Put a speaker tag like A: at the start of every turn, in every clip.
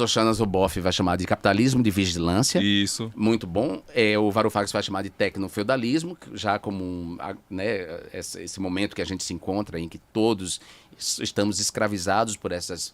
A: Shoshana Zuboff vai chamar de capitalismo de vigilância.
B: Isso.
A: Muito bom. O Varoufakis vai chamar de tecnofeudalismo, já como né, esse momento que a gente se encontra, em que todos estamos escravizados por essas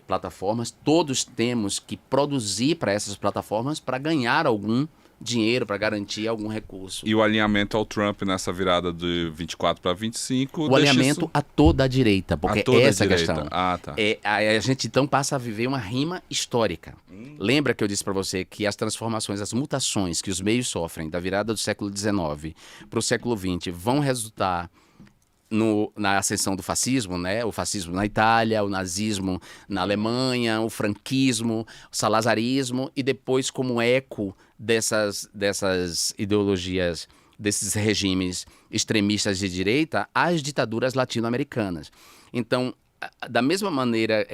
A: plataformas. Todos temos que produzir para essas plataformas para ganhar algum dinheiro, para garantir algum recurso.
B: E o alinhamento ao Trump nessa virada de 24 para 25...
A: O alinhamento a toda a direita, porque essa é a questão.
B: Ah, tá.
A: A gente então passa a viver uma rima histórica. Lembra que eu disse para você que as transformações, as mutações que os meios sofrem da virada do século XIX para o século XX vão resultar na ascensão do fascismo, né? O fascismo na Itália, o nazismo na Alemanha, o franquismo, o salazarismo, e depois, como eco dessas ideologias, desses regimes extremistas de direita, as ditaduras latino-americanas. Então, da mesma maneira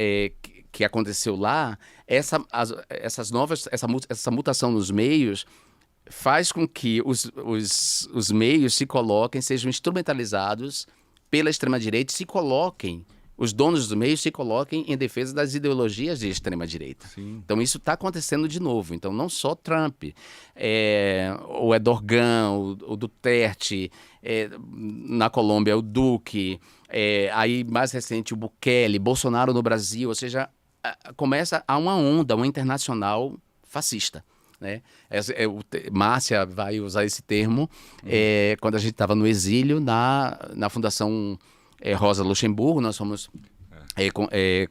A: que aconteceu lá, essa mutação nos meios faz com que os meios se coloquem, sejam instrumentalizados pela extrema-direita, os donos dos meios se coloquem em defesa das ideologias de extrema-direita. Então isso está acontecendo de novo. Então não só Trump, o Erdogan, o Duterte, na Colômbia o Duque, aí mais recente o Bukele, Bolsonaro no Brasil, ou seja, começa a uma onda, uma internacional fascista. Né? Márcia vai usar esse termo quando a gente estava no exílio na Fundação Rosa Luxemburgo. Nós fomos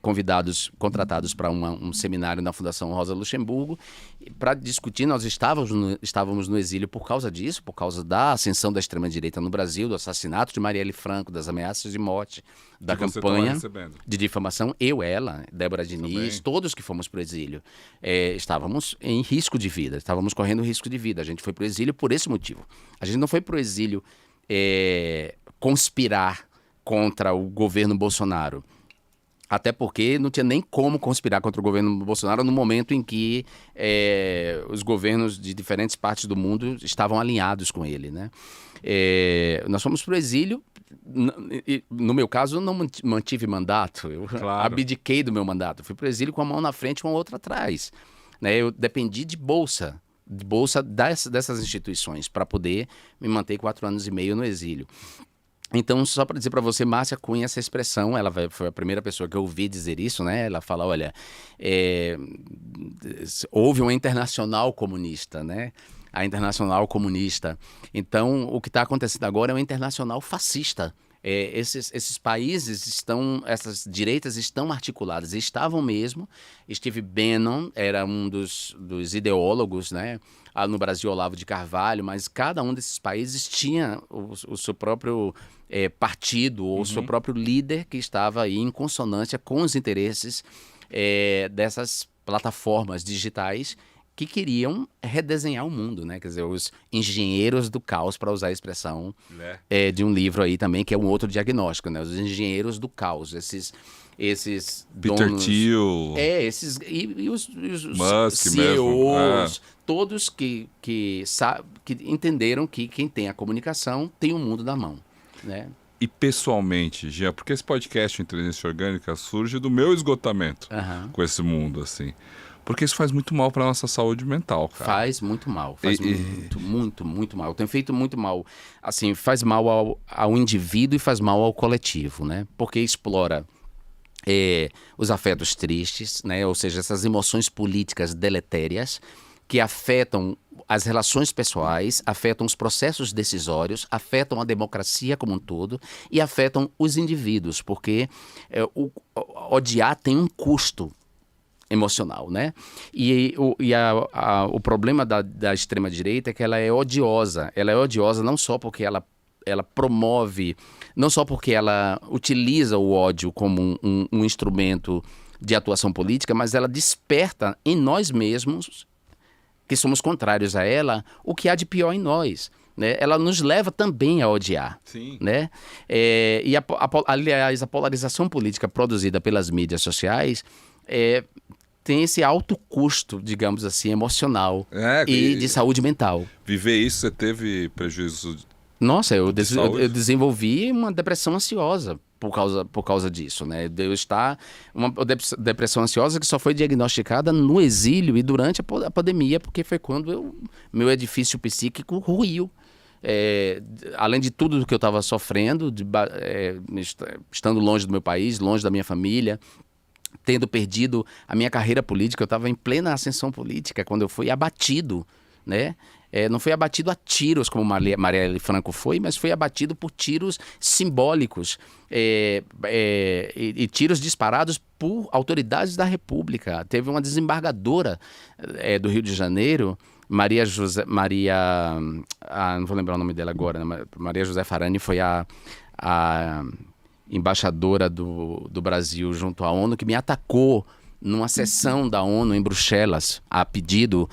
A: contratados para um seminário na Fundação Rosa Luxemburgo para discutir. Nós estávamos no exílio por causa disso, por causa da ascensão da extrema-direita no Brasil, do assassinato de Marielle Franco, das ameaças de morte, da campanha de difamação. Ela, Débora Diniz, todos que fomos para o exílio, estávamos em risco de vida, estávamos correndo risco de vida. A gente foi para o exílio por esse motivo. A gente não foi para o exílio conspirar contra o governo Bolsonaro. Até porque não tinha nem como conspirar contra o governo Bolsonaro no momento em que os governos de diferentes partes do mundo estavam alinhados com ele, né? Nós fomos para o exílio. No meu caso, eu não mantive mandato. Eu abdiquei do meu mandato. Fui para o exílio com a mão na frente e com a outra atrás. Né? Eu dependi de bolsa dessas instituições para poder me manter 4 anos e meio no exílio. Então, só para dizer para você, Márcia cunha essa expressão, ela foi a primeira pessoa que eu ouvi dizer isso, né? Ela fala, olha, houve uma internacional comunista, né? A internacional comunista. Então, o que está acontecendo agora é uma internacional fascista. Esses países essas direitas estão articuladas, estavam mesmo. Steve Bannon era um dos ideólogos, né? No Brasil, Olavo de Carvalho, mas cada um desses países tinha o seu próprio partido ou o seu próprio líder que estava aí em consonância com os interesses dessas plataformas digitais que queriam redesenhar o mundo, né? Quer dizer, os engenheiros do caos, para usar a expressão de um livro aí também, que é um outro diagnóstico, né? Os engenheiros do caos, esses
B: Peter
A: donos...
B: Thiel...
A: E os
B: Musk
A: CEOs, todos que entenderam que quem tem a comunicação tem o mundo na mão, né?
B: E pessoalmente, Jean, porque esse podcast Inteligência Orgânica surge do meu esgotamento com esse mundo, assim. Porque isso faz muito mal para nossa saúde mental, cara.
A: Faz muito mal. Faz muito mal. Tem feito muito mal. Assim, faz mal ao indivíduo e faz mal ao coletivo, né? Porque explora os afetos tristes, né? Ou seja, essas emoções políticas deletérias que afetam as relações pessoais, afetam os processos decisórios, afetam a democracia como um todo e afetam os indivíduos, porque odiar tem um custo emocional, né? E o problema da extrema-direita é que ela é odiosa. Ela é odiosa não só porque ela promove, não só porque ela utiliza o ódio como um instrumento de atuação política, mas ela desperta em nós mesmos, que somos contrários a ela, o que há de pior em nós. Né? Ela nos leva também a odiar.
B: Sim.
A: Né? Aliás, a polarização política produzida pelas mídias sociais tem esse alto custo, digamos assim, emocional e de saúde mental.
B: Viver isso, você teve prejuízo?
A: Nossa, eu desenvolvi uma depressão ansiosa por causa disso, né? De eu estar uma depressão ansiosa que só foi diagnosticada no exílio e durante a pandemia, porque foi quando meu edifício psíquico ruiu. Além de tudo que eu estava sofrendo, estando longe do meu país, longe da minha família, tendo perdido a minha carreira política, eu estava em plena ascensão política quando eu fui abatido, né? Não foi abatido a tiros como Marielle Franco foi, mas foi abatido por tiros simbólicos e tiros disparados por autoridades da República. Teve uma desembargadora do Rio de Janeiro, não vou lembrar o nome dela agora, né? Maria José Farani foi a embaixadora do Brasil junto à ONU, que me atacou numa sessão da ONU em Bruxelas, a pedido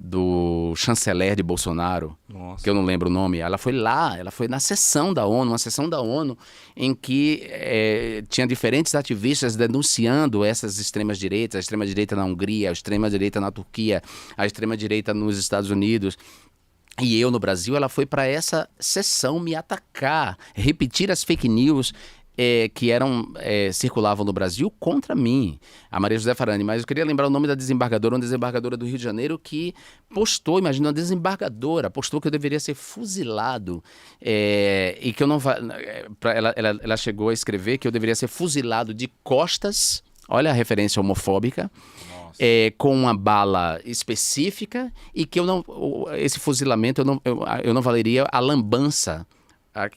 A: do chanceler de Bolsonaro,
B: Nossa.
A: que eu não lembro o nome. Ela foi lá, ela foi na sessão da ONU, uma sessão da ONU em que tinha diferentes ativistas denunciando essas extremas-direitas, a extrema-direita na Hungria, a extrema-direita na Turquia, a extrema-direita nos Estados Unidos. E eu, no Brasil, ela foi para essa sessão me atacar, repetir as fake news que circulavam no Brasil contra mim, a Maria José Farani. Mas eu queria lembrar o nome da desembargadora, uma desembargadora do Rio de Janeiro que postou, imagina, uma desembargadora, postou que eu deveria ser fuzilado e que eu não... Ela chegou a escrever que eu deveria ser fuzilado de costas, olha a referência homofóbica, com uma bala específica e que esse fuzilamento eu não valeria a lambança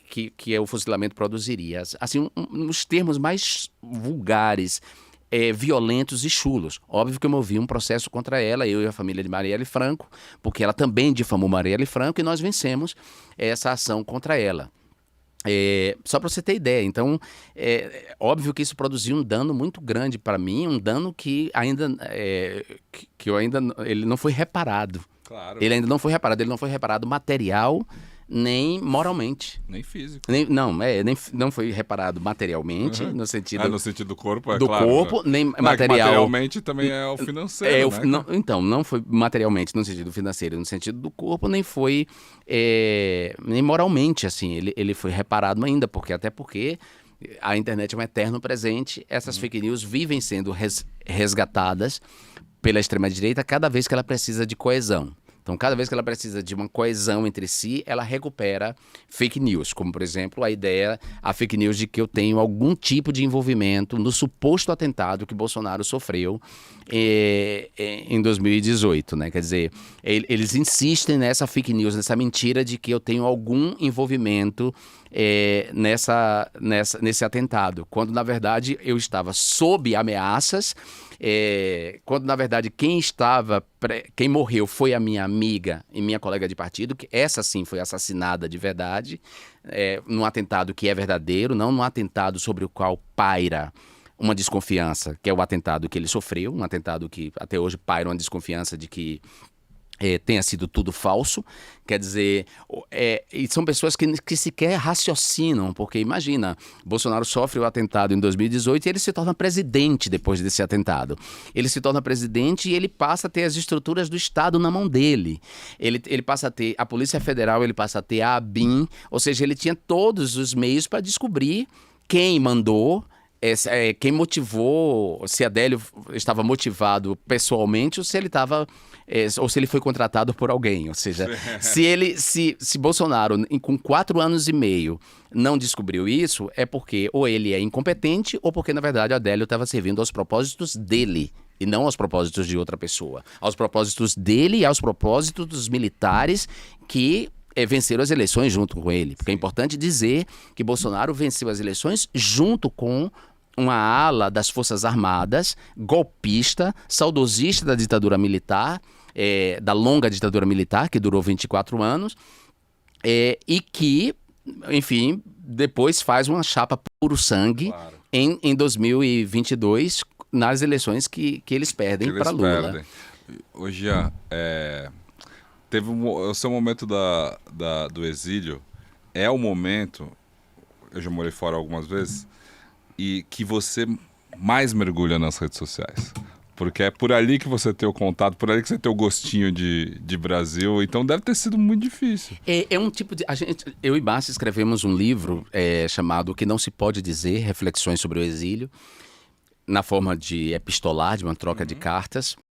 A: que o fuzilamento produziria. Assim, nos termos mais vulgares, violentos e chulos. Óbvio que eu movi um processo contra ela, eu e a família de Marielle Franco, porque ela também difamou Marielle Franco e nós vencemos essa ação contra ela. Só para você ter ideia, então, óbvio que isso produziu um dano muito grande para mim, um dano que ele não foi reparado.
B: Claro.
A: Ele ainda não foi reparado, ele não foi reparado material nem moralmente.
B: Nem físico.
A: Não foi reparado materialmente, no sentido...
B: no sentido do corpo,
A: do
B: claro.
A: corpo, nem material...
B: Materialmente também é o financeiro, né?
A: Não foi materialmente no sentido financeiro, no sentido do corpo, nem foi nem moralmente, assim. Ele foi reparado ainda, até porque a internet é um eterno presente, essas fake news vivem sendo resgatadas pela extrema-direita cada vez que ela precisa de coesão. Então, cada vez que ela precisa de uma coesão entre si, ela recupera fake news, como, por exemplo, a fake news de que eu tenho algum tipo de envolvimento no suposto atentado que Bolsonaro sofreu em 2018, né? Quer dizer, eles insistem nessa fake news, nessa mentira de que eu tenho algum envolvimento nesse atentado, quando, na verdade, eu estava sob ameaças, quando, na verdade, quem morreu foi a minha amiga e minha colega de partido, que essa sim foi assassinada de verdade, num atentado que é verdadeiro, não num atentado sobre o qual paira uma desconfiança, que é o atentado que ele sofreu, um atentado que até hoje paira uma desconfiança de que tenha sido tudo falso. Quer dizer, e são pessoas que sequer raciocinam, porque imagina, Bolsonaro sofre o atentado em 2018 e ele se torna presidente depois desse atentado. Ele se torna presidente e ele passa a ter as estruturas do Estado na mão dele. Ele passa a ter a Polícia Federal, ele passa a ter a ABIN, ou seja, ele tinha todos os meios para descobrir quem mandou, quem motivou, se Adélio estava motivado pessoalmente ou se ele estava, ou se ele foi contratado por alguém. Ou seja, se Bolsonaro, com 4 anos e meio, não descobriu isso, é porque ou ele é incompetente ou porque, na verdade, Adélio estava servindo aos propósitos dele e não aos propósitos de outra pessoa. Aos propósitos dele e aos propósitos dos militares que venceram as eleições junto com ele. Porque é importante dizer que Bolsonaro venceu as eleições junto com uma ala das Forças Armadas, golpista, saudosista da ditadura militar, da longa ditadura militar, que durou 24 anos, e que, enfim, depois faz uma chapa puro sangue, claro, em 2022, nas eleições que eles perdem para Lula.
B: Ô Jean, teve o seu momento do exílio, é o momento, eu já morei fora algumas vezes, e que você mais mergulha nas redes sociais. Porque é por ali que você tem o contato, por ali que você tem o gostinho de Brasil. Então deve ter sido muito difícil.
A: É um tipo de... eu e Bárcia escrevemos um livro chamado O que Não Se Pode Dizer, Reflexões sobre o Exílio, na forma de epistolar, de uma troca de cartas.